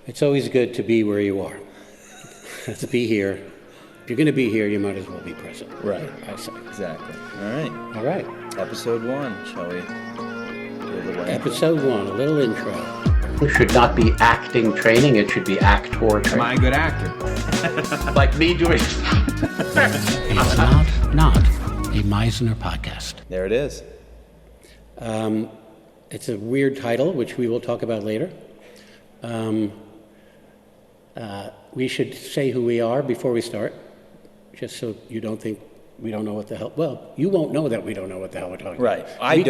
It's always good to be where you are. To be here. If you're going to be here, you might as well be present. Right. I say. Exactly. All right. All right. Episode 1, shall we? Episode 1, a little intro. It should not be acting training, it should be actor training. Am I a good actor? Like me doing... It's not a Meisner podcast. There it is. It's a weird title, which we will talk about later. We should say who we are before we start, just so you don't think we don't know what the hell. Well, you won't know that we don't know what the hell we're talking about. Right. I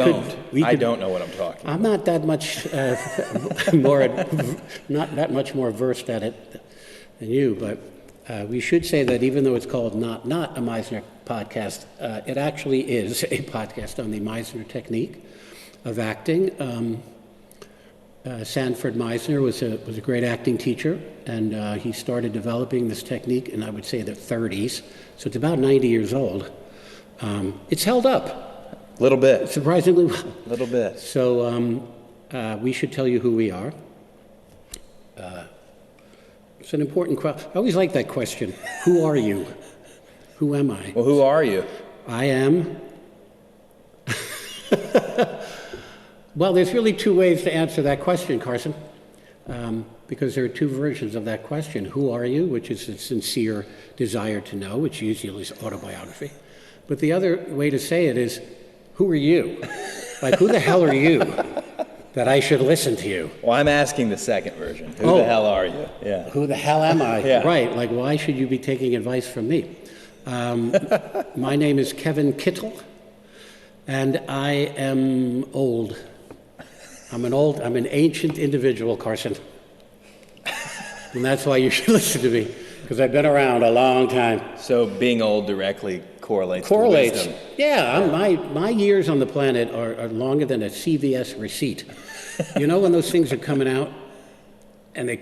don't know what I'm talking about. I'm not that much not that much more versed at it than you, but we should say that even though it's called not a Meisner podcast, it actually is a podcast on the Meisner Technique of acting. Sanford Meisner was a great acting teacher, and he started developing this technique in, I would say, the 30s. So it's about 90 years old. It's held up. A little bit. Surprisingly well. A little bit. So we should tell you who we are. It's an important question. I always like that question. Who are you? Who am I? Well, who are you? I am... Well, there's really two ways to answer that question, Carson, because there are two versions of that question. Who are you, which is a sincere desire to know, which usually is autobiography. But the other way to say it is, who are you? Like, who the hell are you that I should listen to you? Well, I'm asking the second version. Who the hell are you? Yeah. Who the hell am I? Yeah. Right, like, why should you be taking advice from me? My name is Kevin Kittle, and I am old. I'm an ancient individual, Carson. And that's why you should listen to me, because I've been around a long time. So being old directly correlates to wisdom. Yeah, my years on the planet are longer than a CVS receipt. You know when those things are coming out, and they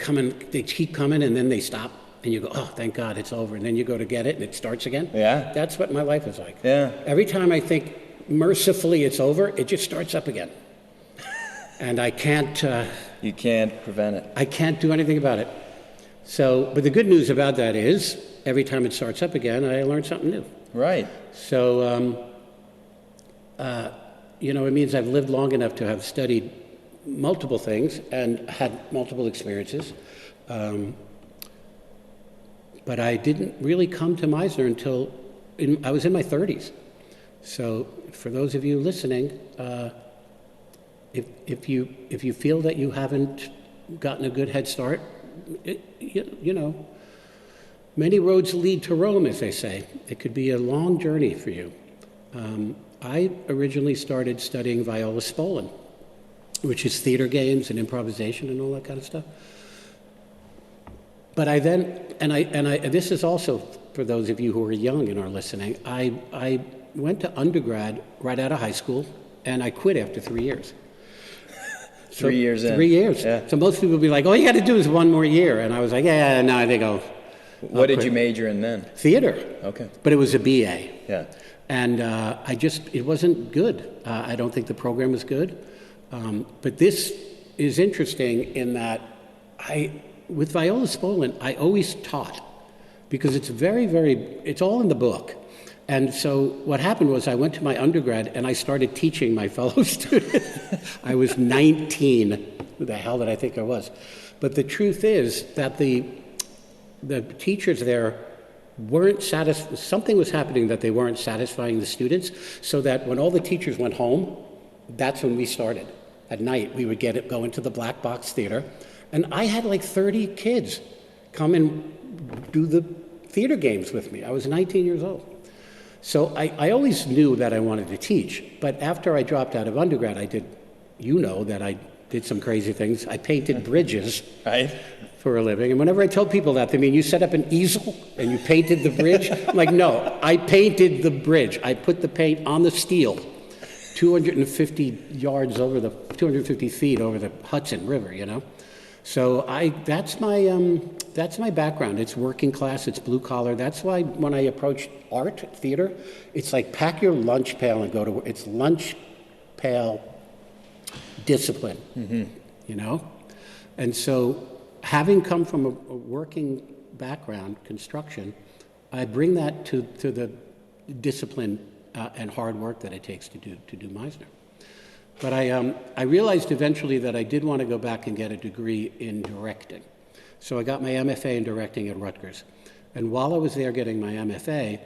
keep coming, and then they stop, and you go, oh, thank God, it's over. And then you go to get it, and it starts again? Yeah. That's what my life is like. Yeah. Every time I think, mercifully, it's over, it just starts up again. And I can't... you can't prevent it. I can't do anything about it. So, but the good news about that is, every time it starts up again, I learn something new. Right. So, it means I've lived long enough to have studied multiple things and had multiple experiences. But I didn't really come to Meisner until I was in my 30s. So, for those of you listening, If you feel that you haven't gotten a good head start, many roads lead to Rome, as they say. It could be a long journey for you. I originally started studying viola spolin, which is theater games and improvisation and all that kind of stuff. But I then, and this is also for those of you who are young and are listening, I went to undergrad right out of high school, and I quit after 3 years. 3 years in. 3 years. Yeah. So most people will be like, all you got to do is one more year. And I was like, no, I think I'll What did you major in then? Theater. Okay. But it was a BA. Yeah. And it wasn't good. I don't think the program was good. But this is interesting in that with viola spolin, I always taught because it's it's all in the book. And so what happened was I went to my undergrad and I started teaching my fellow students. I was 19. Who the hell did I think I was? But the truth is that the teachers there weren't satisfied. Something was happening that they weren't satisfying the students, so that when all the teachers went home, that's when we started. At night, we would go into the black box theater. And I had like 30 kids come and do the theater games with me. I was 19 years old. So I always knew that I wanted to teach, but after I dropped out of undergrad, I did some crazy things. I painted bridges for a living, and whenever I tell people that, they mean, you set up an easel and you painted the bridge? I'm like, no, I painted the bridge. I put the paint on the steel, 250 feet over the Hudson River, So that's my background. It's working class, it's blue collar. That's why when I approach art, theater, it's like pack your lunch pail and go to work. It's lunch pail discipline, And so having come from a working background, construction, I bring that to the discipline and hard work that it takes to do Meisner. But I realized eventually that I did want to go back and get a degree in directing. So I got my MFA in directing at Rutgers. And while I was there getting my MFA,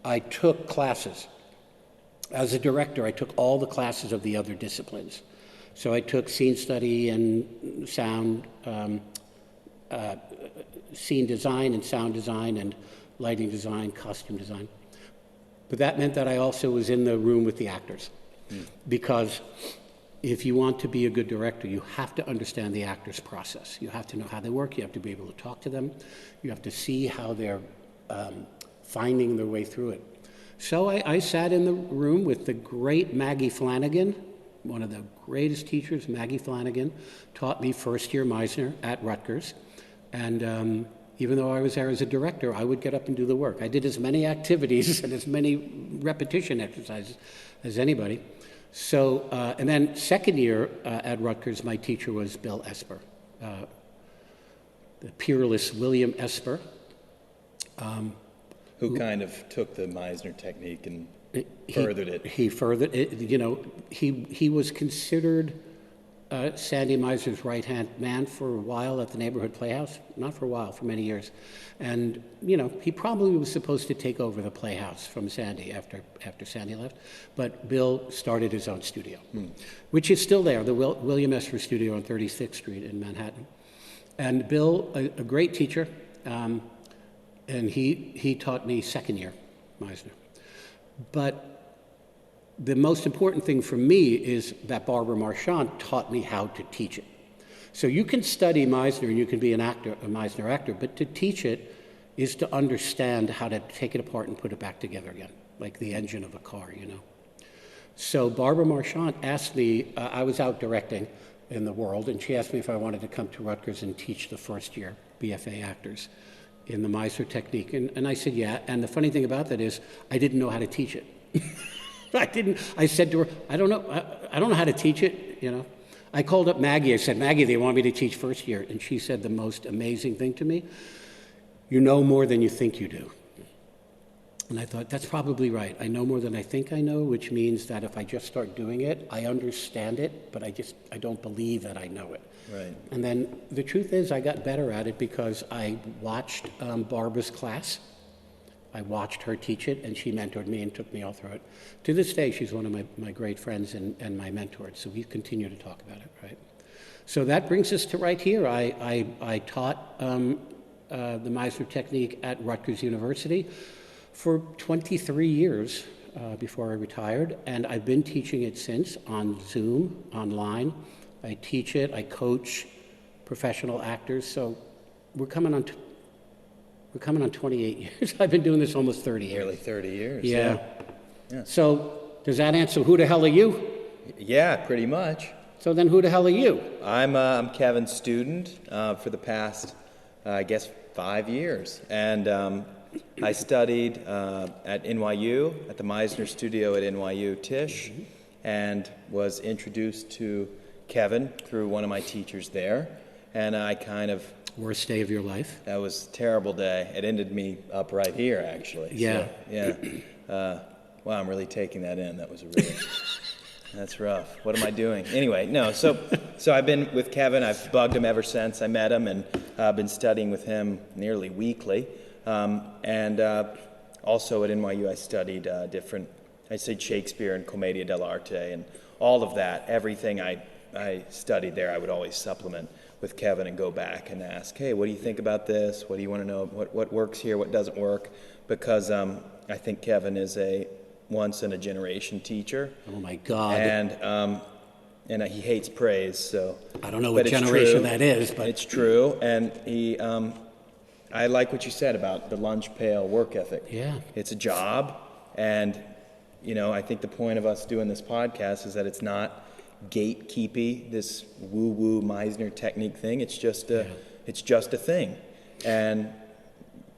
I took classes. As a director, I took all the classes of the other disciplines. So I took scene study and sound, scene design and sound design and lighting design, costume design. But that meant that I also was in the room with the actors. Because if you want to be a good director, you have to understand the actor's process. You have to know how they work. You have to be able to talk to them. You have to see how they're finding their way through it. So I sat in the room with the great Maggie Flanagan, one of the greatest teachers. Maggie Flanagan taught me first-year Meisner at Rutgers. And even though I was there as a director, I would get up and do the work. I did as many activities and as many repetition exercises as anybody. So, and then second year at Rutgers, my teacher was Bill Esper, the peerless William Esper. Who kind of took the Meisner technique and furthered it. He furthered it. You know, he was considered Sandy Meisner's right-hand man for a while at the neighborhood playhouse. Not for a while, for many years. And, you know, he probably was supposed to take over the playhouse from Sandy after Sandy left. But Bill started his own studio, which is still there, the William Esper Studio on 36th Street in Manhattan. And Bill, a great teacher, and he taught me second year Meisner. But the most important thing for me is that Barbara Marchand taught me how to teach it. So you can study Meisner and you can be an actor, a Meisner actor, but to teach it is to understand how to take it apart and put it back together again, like the engine of a car, you know. So Barbara Marchand asked me, I was out directing in the world, and she asked me if I wanted to come to Rutgers and teach the first year BFA actors in the Meisner Technique. And I said, yeah. And the funny thing about that is I didn't know how to teach it. I said to her, I don't know how to teach it, you know. I called up Maggie. I said, Maggie, they want me to teach first year. And she said the most amazing thing to me, you know more than you think you do. And I thought, that's probably right. I know more than I think I know, which means that if I just start doing it, I understand it, but I don't believe that I know it. Right. And then the truth is I got better at it because I watched Barbara's class. I watched her teach it, and she mentored me and took me all through it. To this day, she's one of my great friends and my mentor, so we continue to talk about it, right? So that brings us to right here. I taught the Meisner Technique at Rutgers University for 23 years before I retired, and I've been teaching it since on Zoom, online. I teach it, I coach professional actors, so we're coming on 28 years. I've been doing this almost 30 years. Nearly 30 years. Yeah. So does that answer who the hell are you? Yeah, pretty much. So then who the hell are you? I'm Kevin's student for the past, I guess, 5 years. And I studied at NYU, at the Meisner studio at NYU Tisch, and was introduced to Kevin through one of my teachers there. And I kind of... Worst day of your life? That was a terrible day. It ended me up right here, actually. Yeah. So, yeah. Wow, I'm really taking that in. That was a really... That's rough. What am I doing? Anyway, no. So I've been with Kevin. I've bugged him ever since I met him, and I've been studying with him nearly weekly. And also at NYU, I studied I studied Shakespeare and Commedia dell'arte, and all of that. Everything I studied there, I would always supplement with Kevin and go back and ask, hey, what do you think about this? What do you want to know? What works here? What doesn't work? Because I think Kevin is a once-in-a-generation teacher. Oh, my God. And he hates praise, so... I don't know what generation that is, but... It's true, and he... I like what you said about the lunch pail work ethic. Yeah. It's a job, and, you know, I think the point of us doing this podcast is that it's not gatekeepy, this woo-woo Meisner technique thing. It's just a thing. And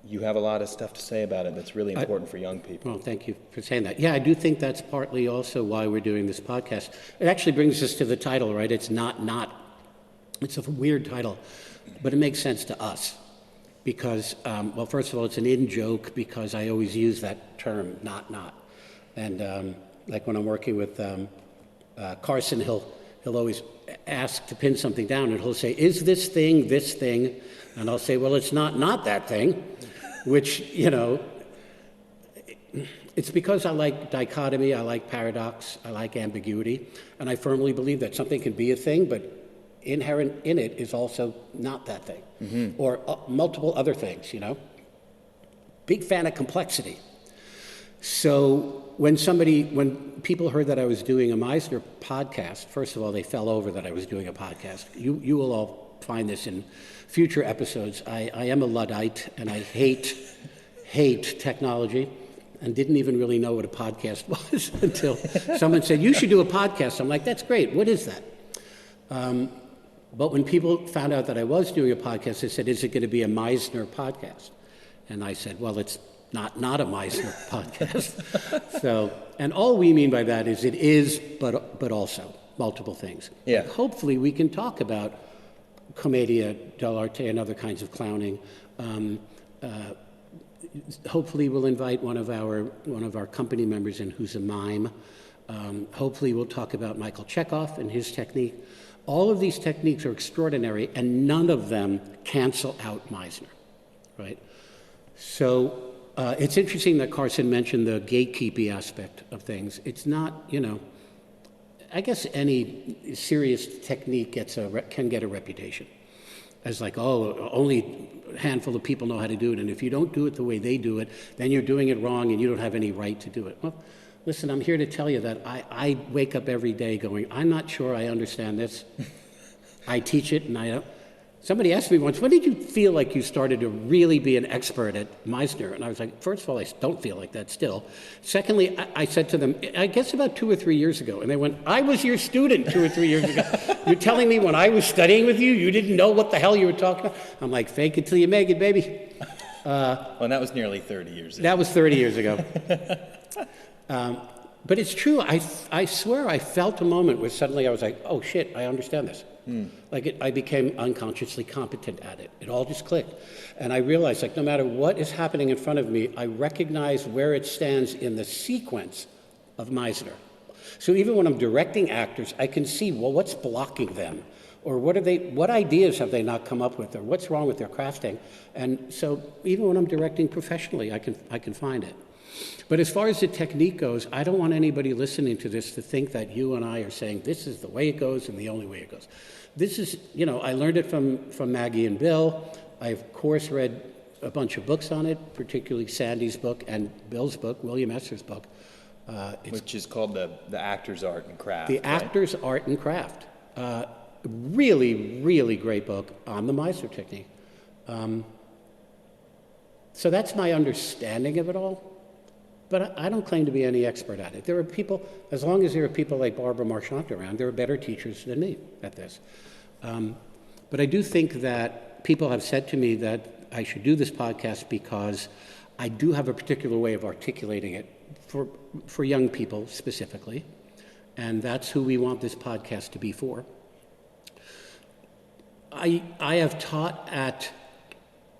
you have a lot of stuff to say about it that's really important for young people. Well, thank you for saying that. Yeah, I do think that's partly also why we're doing this podcast. It actually brings us to the title, right? It's not. It's a weird title, but it makes sense to us because, well, first of all, it's an in-joke because I always use that term, not. And like when I'm working with Carson, he'll always ask to pin something down, and he'll say, is this thing this thing? And I'll say, well, it's not that thing, which, you know, it's because I like dichotomy, I like paradox, I like ambiguity, and I firmly believe that something can be a thing, but inherent in it is also not that thing, or multiple other things, you know? Big fan of complexity. So when people heard that I was doing a Meisner podcast, first of all, they fell over that I was doing a podcast. You will all find this in future episodes. I am a Luddite, and I hate technology, and didn't even really know what a podcast was until someone said, you should do a podcast. I'm like, that's great. What is that? But when people found out that I was doing a podcast, they said, is it going to be a Meisner podcast? And I said, well, it's not a Meisner podcast. So, and all we mean by that is it is, but also multiple things. Yeah. Like hopefully we can talk about commedia dell'arte and other kinds of clowning. Hopefully we'll invite one of our company members in who's a mime. Hopefully we'll talk about Michael Chekhov and his technique. All of these techniques are extraordinary, and none of them cancel out Meisner, right? So it's interesting that Carson mentioned the gatekeeping aspect of things. It's not, you know, I guess any serious technique can get a reputation as like, oh, only a handful of people know how to do it, and if you don't do it the way they do it, then you're doing it wrong and you don't have any right to do it. Well, listen, I'm here to tell you that I wake up every day going, I'm not sure I understand this. I teach it, and I don't. Somebody asked me once, when did you feel like you started to really be an expert at Meisner? And I was like, first of all, I don't feel like that still. Secondly, I said to them, I guess about 2 or 3 years ago. And they went, I was your student 2 or 3 years ago. You're telling me when I was studying with you, you didn't know what the hell you were talking about? I'm like, fake it till you make it, baby. Well, that was nearly 30 years ago. That was 30 years ago. But it's true. I swear I felt a moment where suddenly I was like, oh, shit, I understand this. Like I became unconsciously competent at it. It all just clicked. And I realized, like, no matter what is happening in front of me, I recognize where it stands in the sequence of Meisner. So even when I'm directing actors, I can see, well, what's blocking them? Or what ideas have they not come up with? Or what's wrong with their crafting? And so even when I'm directing professionally, I can find it. But as far as the technique goes, I don't want anybody listening to this to think that you and I are saying this is the way it goes and the only way it goes. This is, you know, I learned it from Maggie and Bill. I, of course, read a bunch of books on it, particularly Sandy's book and Bill's book, William Esser's book. Which is called The Actor's Art and Craft. The Actor's Art and Craft. Really, really great book on the Meisner Technique. So that's my understanding of it all. But I don't claim to be any expert at it. There are people, as long as there are people like Barbara Marchant around, there are better teachers than me at this. But I do think that people have said to me that I should do this podcast because I do have a particular way of articulating it for young people specifically, and that's who we want this podcast to be for. I have taught at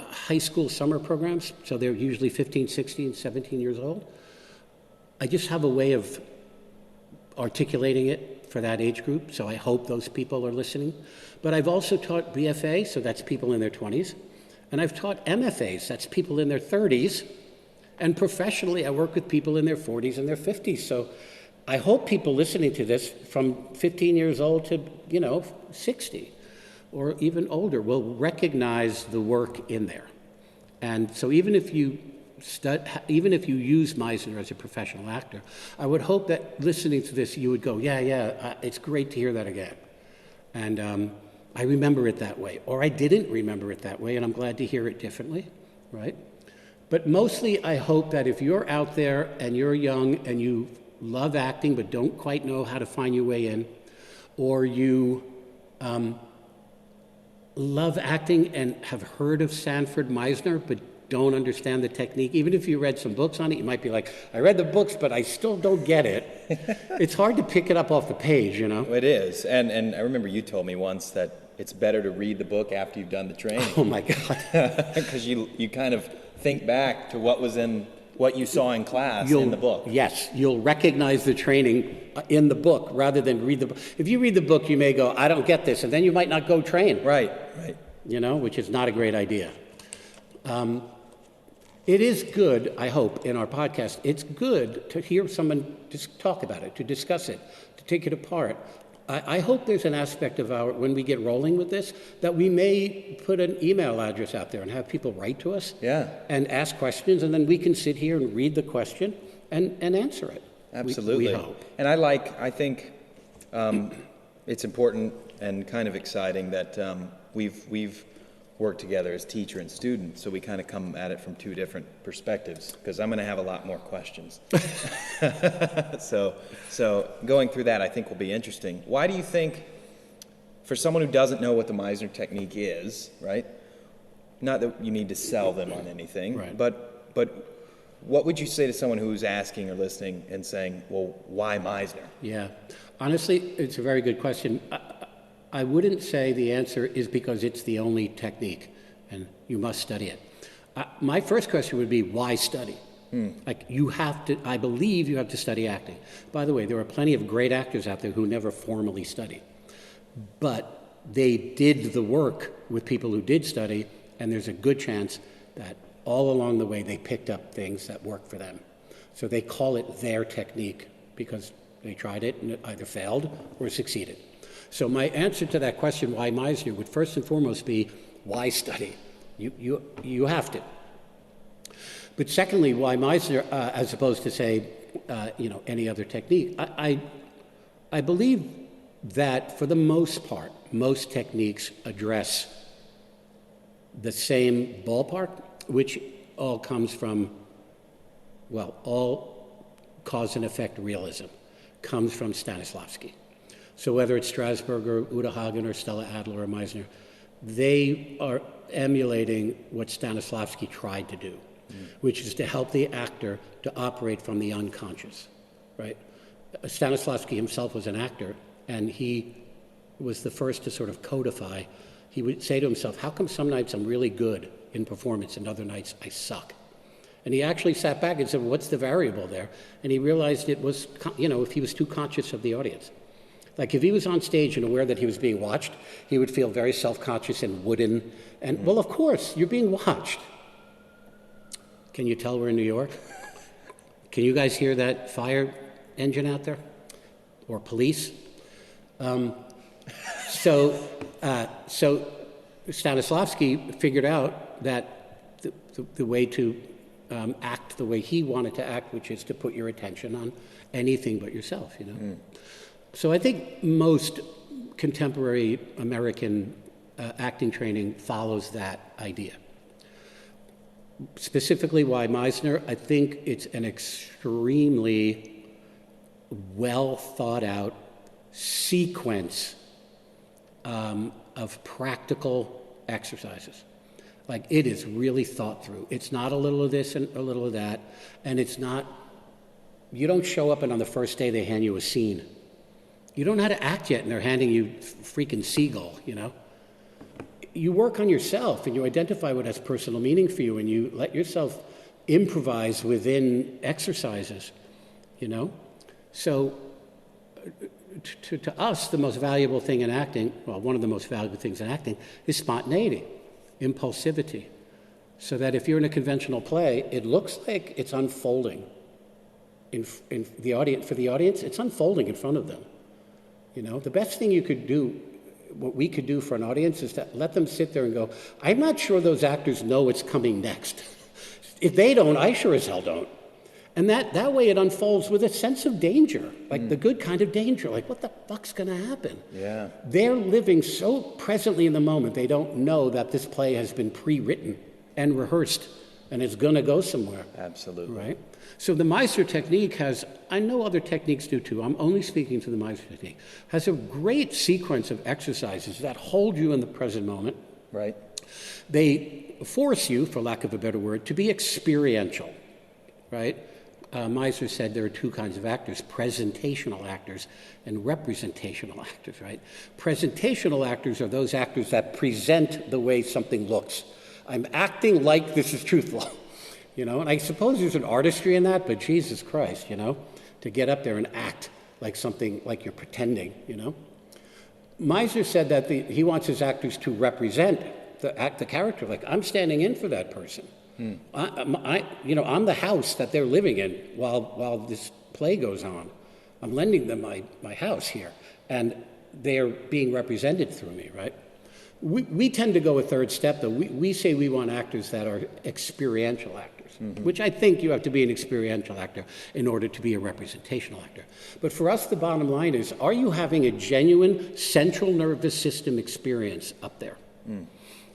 high school summer programs, so they're usually 15, 16, 17 years old. I just have a way of articulating it for that age group, so I hope those people are listening. But I've also taught BFA, so that's people in their 20s, and I've taught MFAs, that's people in their 30s, and professionally I work with people in their 40s and their 50s. So I hope people listening to this from 15 years old to, 60 or even older will recognize the work in there. And so even if you use Meisner as a professional actor, I would hope that listening to this, you would go, it's great to hear that again. And I remember it that way, or I didn't remember it that way, and I'm glad to hear it differently, right? But mostly I hope that if you're out there and you're young and you love acting but don't quite know how to find your way in, or you love acting and have heard of Sanford Meisner but don't understand the technique, even if you read some books on it, you might be like, I read the books, but I still don't get it. It's hard to pick it up off the page, It is. And I remember you told me once that it's better to read the book after you've done the training. Oh my God. Because you kind of think back to what you saw in class in the book. Yes, you'll recognize the training in the book rather than read the book. If you read the book, you may go, I don't get this, and then you might not go train. Right. Which is not a great idea. It is good, I hope, in our podcast, it's good to hear someone just talk about it, to discuss it, to take it apart. I hope there's an aspect of when we get rolling with this, that we may put an email address out there and have people write to us and ask questions, and then we can sit here and read the question and answer it. Absolutely. We hope. And I think it's important and kind of exciting that we've worked together as teacher and student, so we kind of come at it from two different perspectives, because I'm going to have a lot more questions. So going through that, I think, will be interesting. Why do you think, for someone who doesn't know what the Meisner Technique is, right? Not that you need to sell them on anything, right. but what would you say to someone who's asking or listening and saying, well, why Meisner? Yeah. Honestly, it's a very good question. I wouldn't say the answer is because it's the only technique and you must study it. My first question would be, why study? Like, I believe you have to study acting. By the way, there are plenty of great actors out there who never formally studied. But they did the work with people who did study, and there's a good chance that all along the way they picked up things that work for them. So they call it their technique because they tried it and it either failed or succeeded. So my answer to that question, why Meisner, would first and foremost be, why study? You have to. But secondly, why Meisner, as opposed to, say, any other technique? I believe that for the most part, most techniques address the same ballpark, which all comes from, all cause and effect realism comes from Stanislavski. So whether it's Strasberg or Uta Hagen or Stella Adler or Meisner, they are emulating what Stanislavski tried to do, which is to help the actor to operate from the unconscious, right? Stanislavski himself was an actor, and he was the first to sort of codify. He would say to himself, how come some nights I'm really good in performance and other nights I suck? And he actually sat back and said, what's the variable there? And he realized it was, if he was too conscious of the audience. Like, if he was on stage and aware that he was being watched, he would feel very self-conscious and wooden. And, well, of course, you're being watched. Can you tell we're in New York? Can you guys hear that fire engine out there? Or police? So Stanislavski figured out that the way to act the way he wanted to act, which is to put your attention on anything but yourself, So I think most contemporary American acting training follows that idea. Specifically, why Meisner? I think it's an extremely well thought out sequence of practical exercises. Like, it is really thought through. It's not a little of this and a little of that, and it's not, you don't show up and on the first day they hand you a scene. You don't know how to act yet, and they're handing you freaking Seagull, You work on yourself, and you identify what has personal meaning for you, and you let yourself improvise within exercises, So to us, the most valuable thing in acting, one of the most valuable things in acting, is spontaneity, impulsivity. So that if you're in a conventional play, it looks like it's unfolding in the audience. For the audience, it's unfolding in front of them. The best thing you could do, what we could do for an audience, is to let them sit there and go, I'm not sure those actors know what's coming next. If they don't, I sure as hell don't. And that way it unfolds with a sense of danger, like the good kind of danger, like what the fuck's going to happen? Yeah. They're living so presently in the moment, they don't know that this play has been pre-written and rehearsed and it's going to go somewhere. Absolutely. Right? So the Meisner Technique has, I know other techniques do too, I'm only speaking to the Meisner Technique, has a great sequence of exercises that hold you in the present moment. Right. They force you, for lack of a better word, to be experiential, right? Meisner said there are two kinds of actors, presentational actors and representational actors, right? Presentational actors are those actors that present the way something looks. I'm acting like this is truthful, and I suppose there's an artistry in that, but Jesus Christ, to get up there and act like something, like you're pretending, Meisner said that he wants his actors to represent the character, like I'm standing in for that person. I'm the house that they're living in while this play goes on. I'm lending them my house here, and they're being represented through me, right? We tend to go a third step, though. We say we want actors that are experiential actors, which I think you have to be an experiential actor in order to be a representational actor. But for us, the bottom line is, are you having a genuine central nervous system experience up there?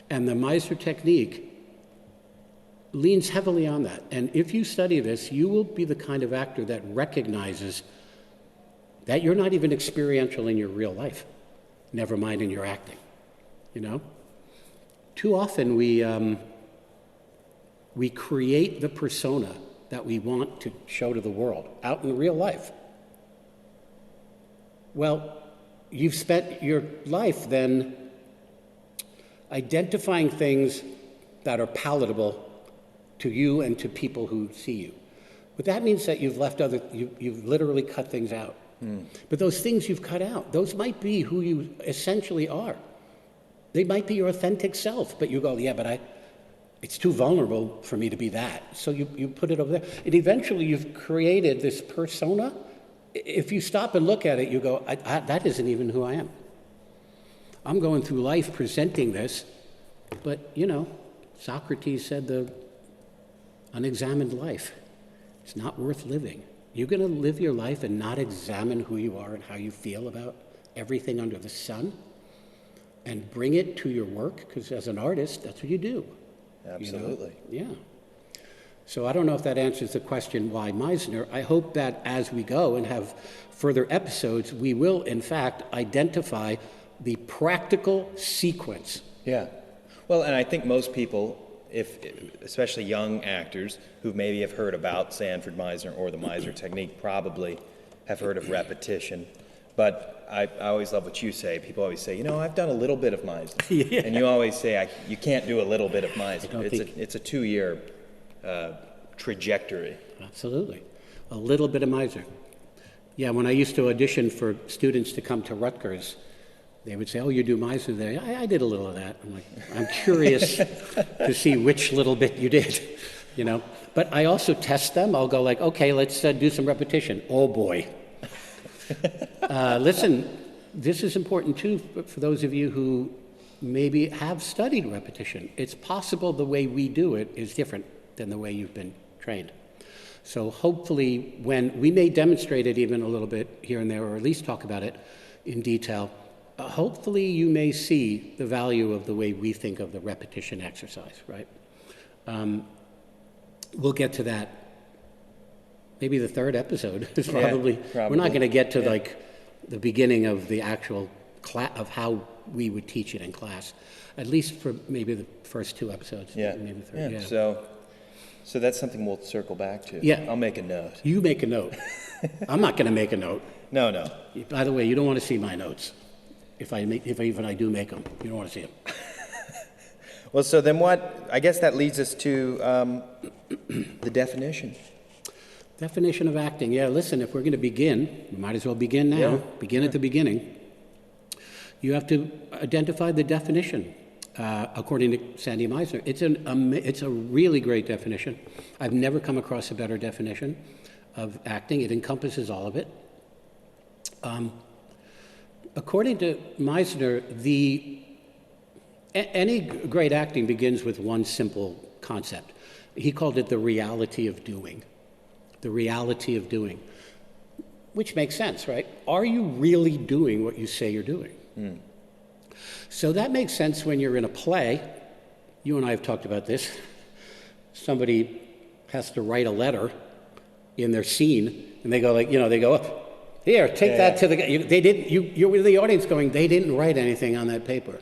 And the Meisner Technique leans heavily on that. And if you study this, you will be the kind of actor that recognizes that you're not even experiential in your real life, never mind in your acting, Too often we create the persona that we want to show to the world out in real life. Well, you've spent your life then identifying things that are palatable to you and to people who see you. But that means that you've literally cut things out. But those things you've cut out, those might be who you essentially are. They might be your authentic self, but you go, yeah, but it's too vulnerable for me to be that. So you put it over there. And eventually you've created this persona. If you stop and look at it, you go, that isn't even who I am. I'm going through life presenting this, but, Socrates said the unexamined life, it's not worth living. You're going to live your life and not examine who you are and how you feel about everything under the sun and bring it to your work, because as an artist, that's what you do. Absolutely. Yeah. So I don't know if that answers the question, why Meisner. I hope that as we go and have further episodes, we will, in fact, identify the practical sequence. Yeah. Well, and I think most people, especially young actors who maybe have heard about Sanford Meisner or the Meisner Technique, probably have heard of repetition. But I always love what you say. People always say, I've done a little bit of Meisner. Yeah. And you always say, you can't do a little bit of Meisner. It's a 2-year trajectory. Absolutely. A little bit of Meisner. Yeah, when I used to audition for students to come to Rutgers, they would say, oh, you do Meisner there? I did a little of that. I'm like, I'm curious to see which little bit you did, But I also test them. I'll go like, okay, let's do some repetition. Oh, boy. Listen, this is important, too, for those of you who maybe have studied repetition. It's possible the way we do it is different than the way you've been trained. So hopefully when we may demonstrate it even a little bit here and there, or at least talk about it in detail, hopefully you may see the value of the way we think of the repetition exercise, right? We'll get to that. Maybe the third episode is probably. We're not going to get to like the beginning of the actual of how we would teach it in class, at least for maybe the first 2 episodes. Yeah. Maybe the third. Yeah. So that's something we'll circle back to. Yeah. I'll make a note. You make a note. I'm not going to make a note. No. By the way, you don't want to see my notes. If I do make them, you don't want to see them. Well, so then what? I guess that leads us to the definition. Definition of acting. Yeah, listen, if we're going to begin, we might as well begin now. Yeah. Begin at the beginning. You have to identify the definition, according to Sandy Meisner. It's a really great definition. I've never come across a better definition of acting. It encompasses all of it. According to Meisner, any great acting begins with one simple concept. He called it the reality of doing. The reality of doing, which makes sense, right? Are you really doing what you say you're doing? So that makes sense when you're in a play. You and I have talked about this. Somebody has to write a letter in their scene, and they go like, they go, here, take that to the guy. You're with the audience going, they didn't write anything on that paper.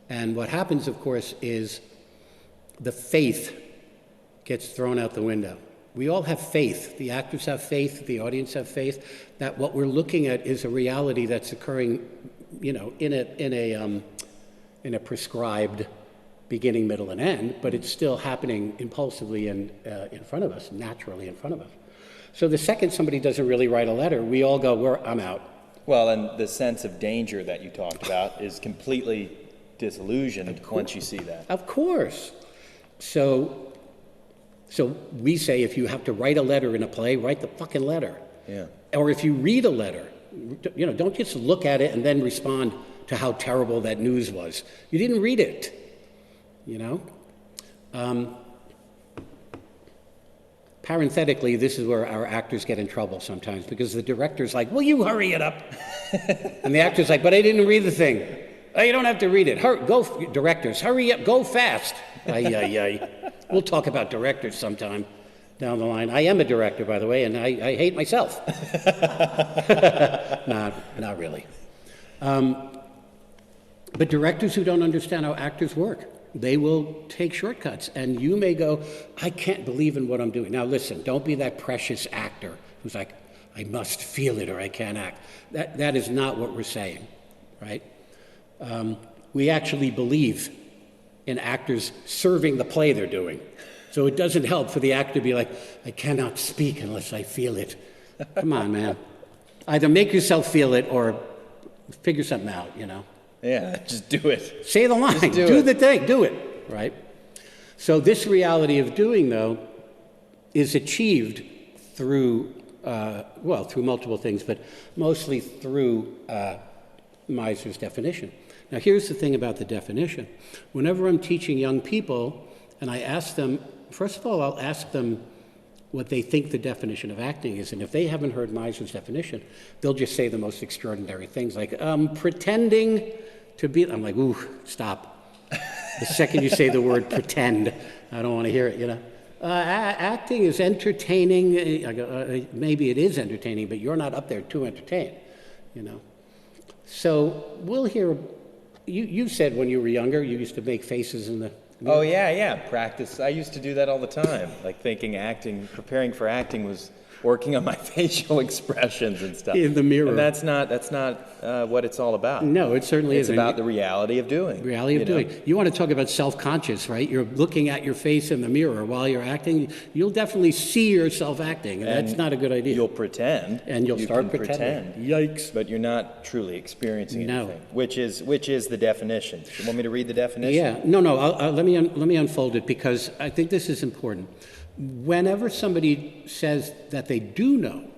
And what happens, of course, is the faith gets thrown out the window. We all have faith. The actors have faith. The audience have faith that what we're looking at is a reality that's occurring, in a prescribed beginning, middle, and end, but it's still happening impulsively in front of us, naturally in front of us. So the second somebody doesn't really write a letter, we all go, I'm out. Well, and the sense of danger that you talked about is completely disillusioned once you see that. Of course. So we say if you have to write a letter in a play, write the fucking letter. Yeah. Or if you read a letter, don't just look at it and then respond to how terrible that news was. You didn't read it, Parenthetically, this is where our actors get in trouble sometimes because the director's like, will you hurry it up? And the actor's like, but I didn't read the thing. Oh, you don't have to read it. Directors, hurry up, go fast. We'll talk about directors sometime down the line. I am a director, by the way, and I hate myself. Not really. But directors who don't understand how actors work, they will take shortcuts. And you may go, I can't believe in what I'm doing. Now listen, don't be that precious actor who's like, I must feel it or I can't act. That is not what we're saying, right? We actually believe in actors serving the play they're doing. So it doesn't help for the actor to be like, I cannot speak unless I feel it. Come on, man. Either make yourself feel it or figure something out, Yeah, just do it. Say the line, do the thing, do it, right? So this reality of doing, though, is achieved through, through multiple things, but mostly through Meisner's definition. Now, here's the thing about the definition. Whenever I'm teaching young people, and I ask them, first of all, I'll ask them what they think the definition of acting is. And if they haven't heard Meisner's definition, they'll just say the most extraordinary things like, pretending to be, I'm like, ooh, stop. The second you say the word pretend, I don't want to hear it, acting is entertaining. I go, maybe it is entertaining, but you're not up there to entertain, So we'll hear, you said when you were younger, you used to make faces in the... Oh, yeah, practice. I used to do that all the time, like thinking preparing for acting was working on my facial expressions and stuff. In the mirror. And that's not what it's all about. No, it certainly isn't. It's about the reality of doing. You want to talk about self-conscious, right? You're looking at your face in the mirror while you're acting. You'll definitely see yourself acting, and that's not a good idea. You'll pretend. And you'll start pretending. Yikes. But you're not truly experiencing anything. Which is the definition. You want me to read the definition? Yeah. No. Let me unfold it because I think this is important. Whenever somebody says that they do know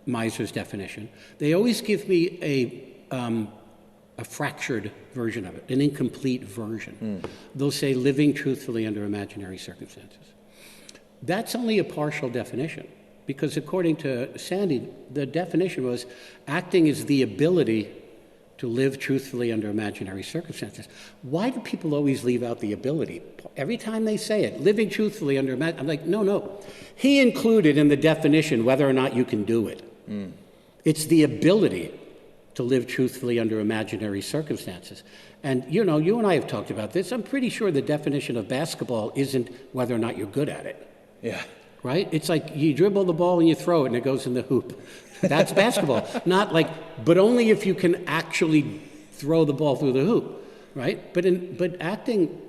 Meisner's definition, they always give me a fractured version of it, an incomplete version. They'll say living truthfully under imaginary circumstances. That's only a partial definition because according to Sandy, the definition was acting is the ability to live truthfully under imaginary circumstances. Why do people always leave out the ability? Every time they say it, living truthfully under I'm like, no. He included in the definition whether or not you can do it. It's the ability to live truthfully under imaginary circumstances. And, you and I have talked about this. I'm pretty sure the definition of basketball isn't whether or not you're good at it. Yeah. Right? It's like you dribble the ball and you throw it and it goes in the hoop. That's basketball. Not like, but only if you can actually throw the ball through the hoop, right? But acting,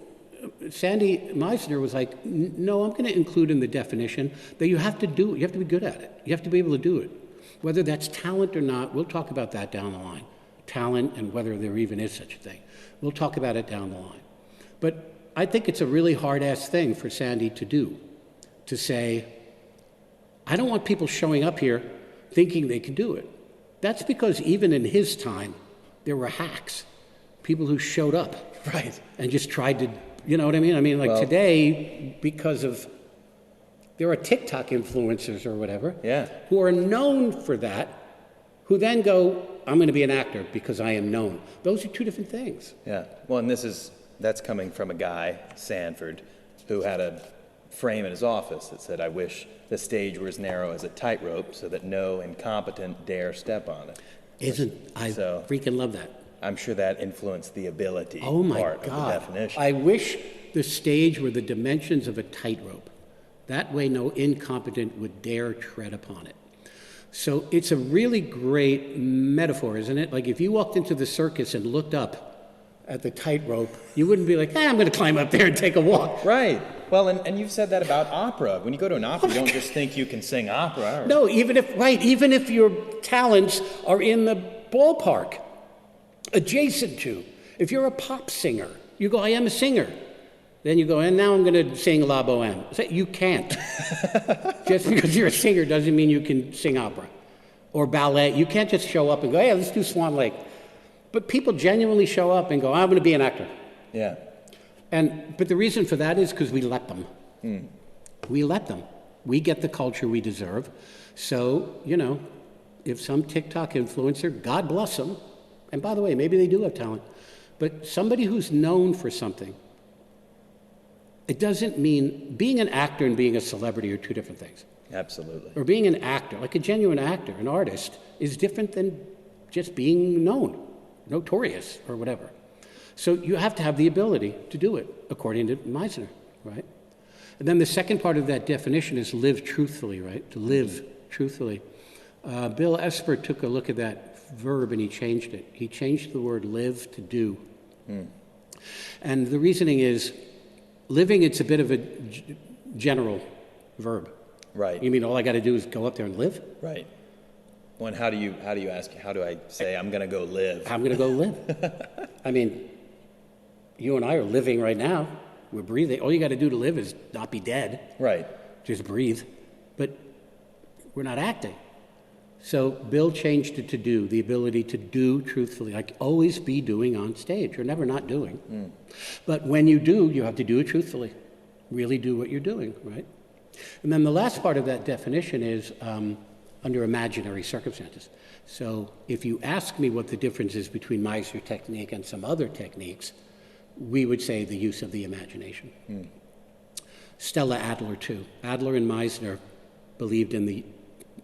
Sandy Meisner was like, no, I'm going to include in the definition that you have to do it. You have to be good at it. You have to be able to do it. Whether that's talent or not, we'll talk about that down the line. Talent and whether there even is such a thing. We'll talk about it down the line. But I think it's a really hard-ass thing for Sandy to do, to say, I don't want people showing up here thinking they can do it. That's because even in his time, there were hacks, people who showed up, right, and just tried to, you know what I mean? I mean, like today, because of, there are TikTok influencers or whatever, who are known for that, who then go, I'm going to be an actor because I am known. Those are two different things. Yeah, well, and that's coming from a guy, Sanford, who had a frame in his office that said, I wish the stage were as narrow as a tightrope so that no incompetent dare step on it. I freaking love that. I'm sure that influenced the ability part of the definition. I wish the stage were the dimensions of a tightrope. That way no incompetent would dare tread upon it. So it's a really great metaphor, isn't it? Like if you walked into the circus and looked up at the tightrope, you wouldn't be like, I'm going to climb up there and take a walk. Right. Well, and you've said that about opera. When you go to an opera, you don't just think you can sing opera. No, even if your talents are in the ballpark, adjacent to. If you're a pop singer, you go, I am a singer. Then you go, and now I'm going to sing La Boheme. You can't. Just because you're a singer doesn't mean you can sing opera or ballet. You can't just show up and go, hey, let's do Swan Lake. But people genuinely show up and go, I'm going to be an actor. Yeah. But the reason for that is because we let them. We let them. We get the culture we deserve. So, if some TikTok influencer, God bless them, and by the way, maybe they do have talent, but somebody who's known for something, it doesn't mean being an actor and being a celebrity are two different things. Absolutely. Or being an actor, like a genuine actor, an artist, is different than just being known, notorious, or whatever. So you have to have the ability to do it, according to Meisner, right? And then the second part of that definition is live truthfully, right? To live truthfully. Bill Esper took a look at that verb and he changed it. He changed the word live to do. And the reasoning is, living, it's a bit of a general verb. Right. You mean all I got to do is go up there and live? Right. Well, and how do you ask, how do I say I'm going to go live? I'm going to go live. I mean, you and I are living right now. We're breathing. All you got to do to live is not be dead. Right. Just breathe. But we're not acting. So Bill changed it to do, the ability to do truthfully, like always be doing on stage. You're never not doing. But when you do, you have to do it truthfully. Really do what you're doing, right? And then the last part of that definition is under imaginary circumstances. So if you ask me what the difference is between Meisner technique and some other techniques, we would say the use of the imagination. Stella Adler, too. Adler and Meisner believed in the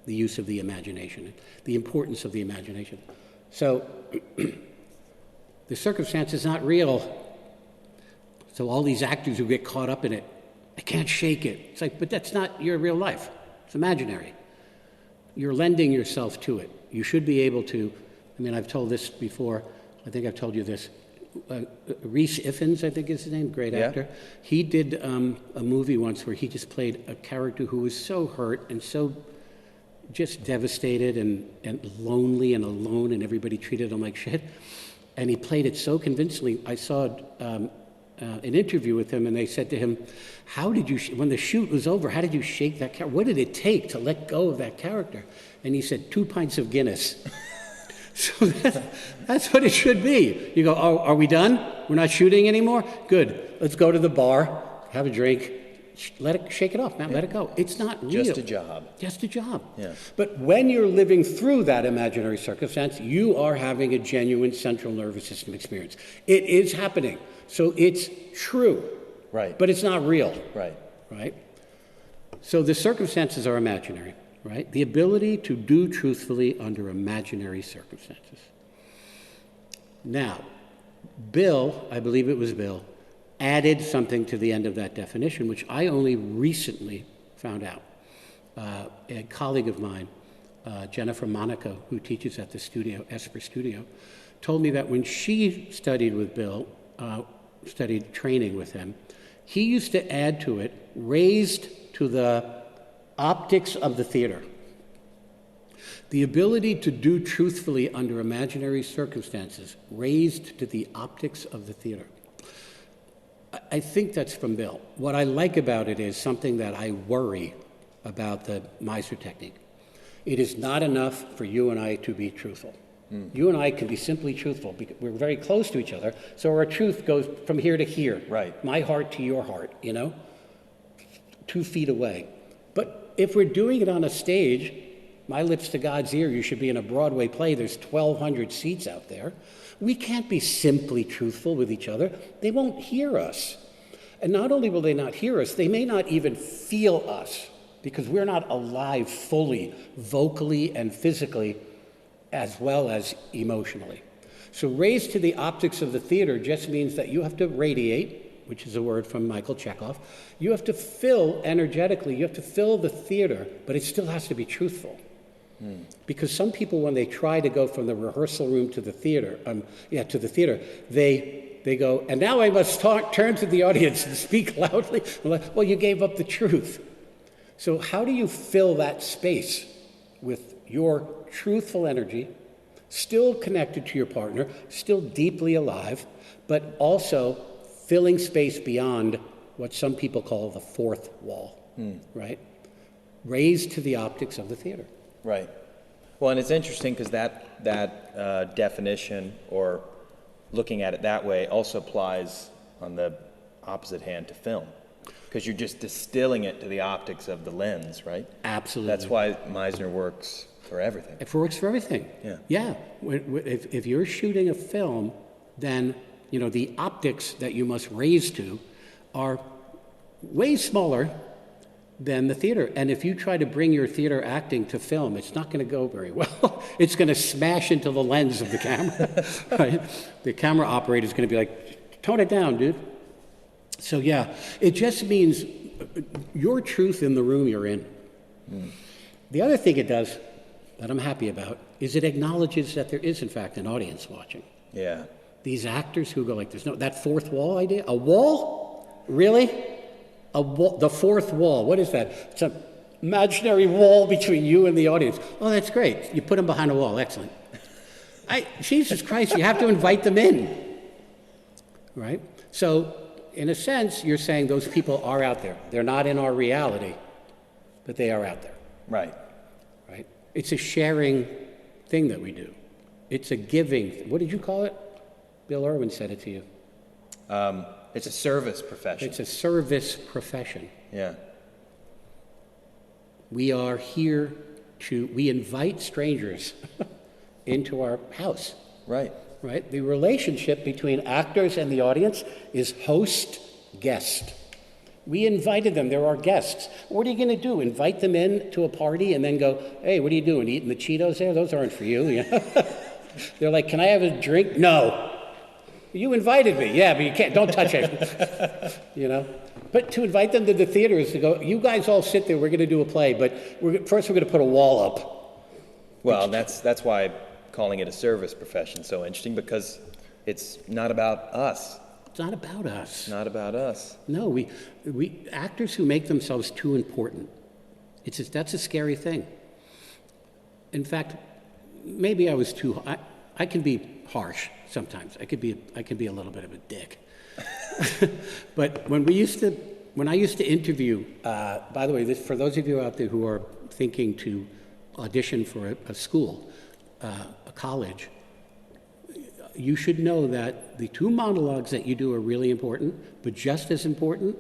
use of the imagination, the importance of the imagination. So the circumstance is not real. So all these actors who get caught up in it, I can't shake it. It's like, but that's not your real life. It's imaginary. You're lending yourself to it. You should be able to, I've told this before. I think I've told you this. Rhys Ifans, I think is his name, great actor. He did a movie once where he just played a character who was so hurt and so just devastated and lonely and alone, and everybody treated him like shit. And he played it so convincingly. I saw an interview with him, and they said to him, how did you, when the shoot was over, how did you shake that character? What did it take to let go of that character? And he said, 2 pints of Guinness. So that's what it should be. You go, oh, are we done? We're not shooting anymore? Good. Let's go to the bar, have a drink, shake it off, man, let it go. It's not real. Just a job. Just a job. Yeah. But when you're living through that imaginary circumstance, you are having a genuine central nervous system experience. It is happening. So it's true. Right. But it's not real. Right. Right? So the circumstances are imaginary, right? The ability to do truthfully under imaginary circumstances. Now, Bill, I believe it was Bill, added something to the end of that definition, which I only recently found out. A colleague of mine, Jennifer Monaco, who teaches at the studio, Esper Studio, told me that when she studied with Bill, studied training with him, he used to add to it, raised to the optics of the theater. The ability to do truthfully under imaginary circumstances, raised to the optics of the theater. I think that's from Bill. What I like about it is something that I worry about the Meisner technique. It is not enough for you and I to be truthful. You and I can be simply truthful because we're very close to each other, so our truth goes from here to here. Right. My heart to your heart, 2 feet away. But if we're doing it on a stage, my lips to God's ear, you should be in a Broadway play, there's 1,200 seats out there. We can't be simply truthful with each other. They won't hear us. And not only will they not hear us, they may not even feel us because we're not alive fully, vocally and physically, as well as emotionally. So raised to the optics of the theater just means that you have to radiate, which is a word from Michael Chekhov. You have to fill energetically, you have to fill the theater, but it still has to be truthful. Because some people, when they try to go from the rehearsal room to the theater, they go, and now I must turn to the audience and speak loudly. I'm like, well, you gave up the truth. So how do you fill that space with your truthful energy, still connected to your partner, still deeply alive, but also filling space beyond what some people call the fourth wall, right? Raised to the optics of the theater. Right. Well, and it's interesting because that definition, or looking at it that way, also applies on the opposite hand to film, because you're just distilling it to the optics of the lens, right? Absolutely. That's why Meisner works for everything. It works for everything. Yeah. Yeah. If you're shooting a film, then the optics that you must raise to are way smaller than the theater. And if you try to bring your theater acting to film, it's not going to go very well. It's going to smash into the lens of the camera. Right? The camera operator is going to be like, tone it down, dude. So yeah, it just means your truth in the room you're in. The other thing it does that I'm happy about is it acknowledges that there is, in fact, an audience watching. Yeah. These actors who go like, there's no, that fourth wall idea? A wall? Really? A wall, the fourth wall, what is that? It's an imaginary wall between you and the audience. Oh, that's great. You put them behind a wall. Excellent. Jesus Christ, you have to invite them in. Right? So, in a sense, you're saying those people are out there. They're not in our reality, but they are out there. Right. Right? It's a sharing thing that we do. It's a giving. What did you call it? Bill Irwin said it to you. It's a service profession. It's a service profession. Yeah. We are here we invite strangers into our house. Right. Right? The relationship between actors and the audience is host-guest. We invited them. They're our guests. What are you going to do? Invite them in to a party and then go, hey, what are you doing? Eating the Cheetos there? Those aren't for you. They're like, can I have a drink? No. You invited me. Yeah, but you can't. Don't touch it. But to invite them to the theater is to go, you guys all sit there. We're going to do a play, but first we're going to put a wall up. Well, that's why calling it a service profession is so interesting, because it's not about us. It's not about us. Not about us. No, we actors who make themselves too important. That's a scary thing. In fact, maybe I was too. I can be harsh sometimes. I could be a little bit of a dick. But when I used to interview, by the way, for those of you out there who are thinking to audition for a school, a college, you should know that the two monologues that you do are really important, but just as important,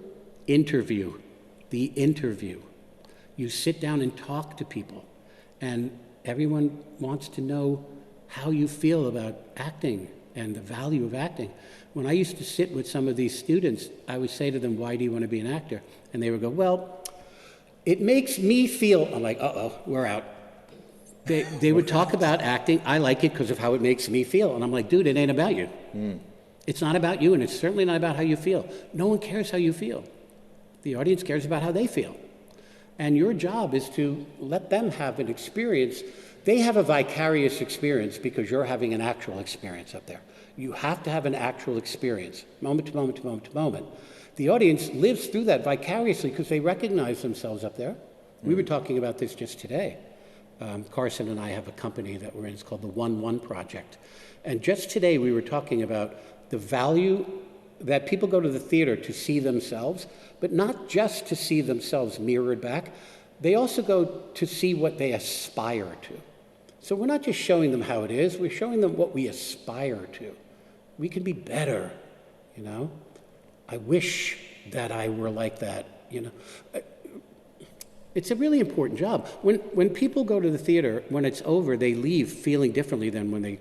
the interview. You sit down and talk to people, and everyone wants to know how you feel about acting and the value of acting. When I used to sit with some of these students, I would say to them, why do you want to be an actor? And they would go, well, it makes me feel, I'm like, uh-oh, we're out. They would talk about acting. I like it because of how it makes me feel. And I'm like, dude, it ain't about you. It's not about you, and it's certainly not about how you feel. No one cares how you feel. The audience cares about how they feel. And your job is to let them have an experience. They have a vicarious experience because you're having an actual experience up there. You have to have an actual experience, moment to moment to moment to moment. The audience lives through that vicariously because they recognize themselves up there. We were talking about this just today. Carson and I have a company that we're in. It's called the 1-1 Project. And just today we were talking about the value that people go to the theater to see themselves, but not just to see themselves mirrored back. They also go to see what they aspire to. So we're not just showing them how it is, we're showing them what we aspire to. We can be better, I wish that I were like that, It's a really important job. When people go to the theater, when it's over, they leave feeling differently than when they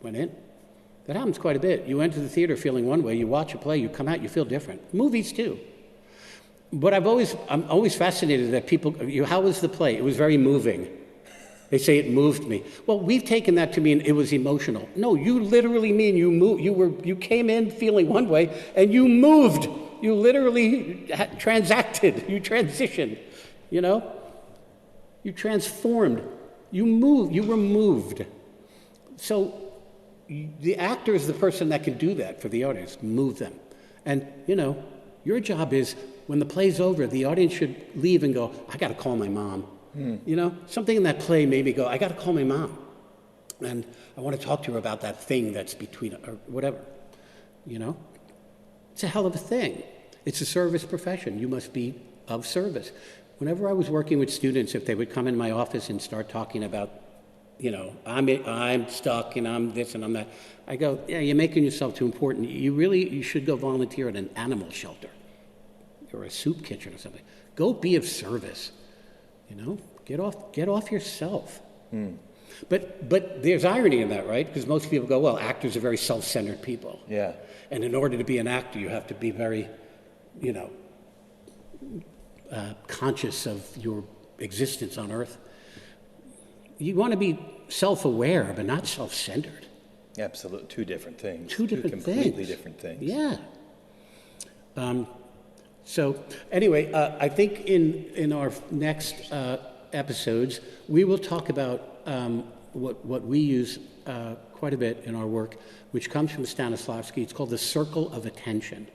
went in. That happens quite a bit. You enter the theater feeling one way, you watch a play, you come out, you feel different. Movies too. But I'm always fascinated that people, how was the play? It was very moving. They say it moved me. Well, we've taken that to mean it was emotional. No, you literally mean you moved. You came in feeling one way, and you moved. You literally transacted. You transitioned. You know, you transformed. You moved. You were moved. So the actor is the person that can do that for the audience. Move them, and you know, your job is when the play's over, the audience should leave and go, "I got to call my mom." You know, something in that play made me go, I got to call my mom. And I want to talk to her about that thing that's between, or whatever. You know, it's a hell of a thing. It's a service profession. You must be of service. Whenever I was working with students, if they would come in my office and start talking about, you know, I'm stuck and I'm this and I'm that, I go, yeah, you're making yourself too important. You should go volunteer at an animal shelter or a soup kitchen or something. Go be of service. You know, get off yourself. But there's irony in that, right? Because most people go, well, actors are very self-centered people. Yeah. And in order to be an actor, you have to be very, you know, conscious of your existence on Earth. You want to be self-aware, but not self-centered. Absolutely. Two different things. Two completely different things. Yeah. So anyway, I think in our next episodes, we will talk about what we use quite a bit in our work, which comes from Stanislavski. It's called the circle of attention.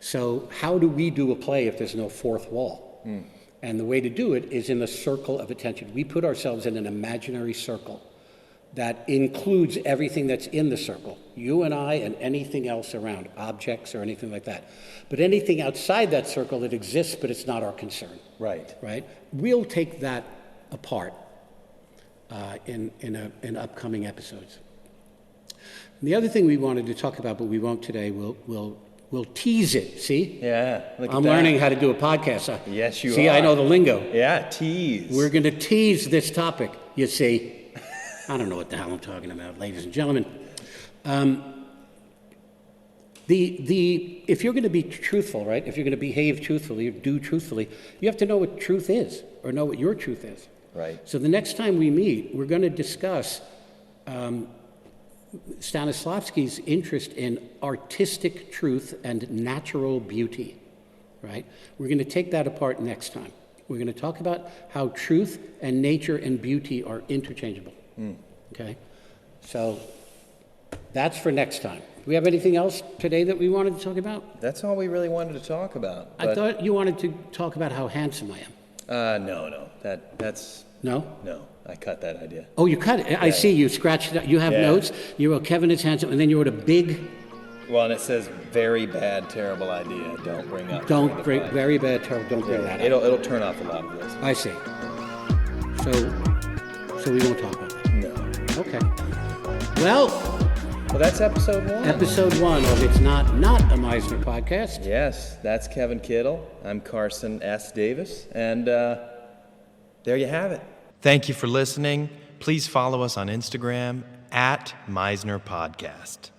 So how do we do a play if there's no fourth wall? And the way to do it is in the circle of attention. We put ourselves in an imaginary circle that includes everything that's in the circle, you and I and anything else around, objects or anything like that. But anything outside that circle, it exists, but it's not our concern. Right. Right? We'll take that apart in upcoming episodes. And the other thing we wanted to talk about, but we won't today, we'll tease it, see? Yeah. I'm learning how to do a podcast. Yes, you are. See, I know the lingo. Yeah, tease. We're going to tease this topic, you see. I don't know what the hell I'm talking about, ladies and gentlemen. If you're going to be truthful, right? If you're going to behave truthfully or do truthfully, you have to know what truth is or know what your truth is. Right. So the next time we meet, we're going to discuss Stanislavski's interest in artistic truth and natural beauty, right? We're going to take that apart next time. We're going to talk about how truth and nature and beauty are interchangeable. Okay? So that's for next time. Do we have anything else today that we wanted to talk about? That's all we really wanted to talk about. I thought you wanted to talk about how handsome I am. No. That's... No? No, I cut that idea. Oh, you cut it. I see. You scratched it out. You have notes. You wrote Kevin is handsome, and then you wrote a big... Well, and it says very bad, terrible idea. Don't bring up... Very bad, terrible. Don't bring that up. It'll turn off a lot of this. I see. So we won't talk about that. No. Okay. Well, that's episode 1. Episode 1 of It's Not a Meisner Podcast. Yes, that's Kevin Kittle. I'm Carson S. Davis. And there you have it. Thank you for listening. Please follow us on Instagram @Meisner Podcast.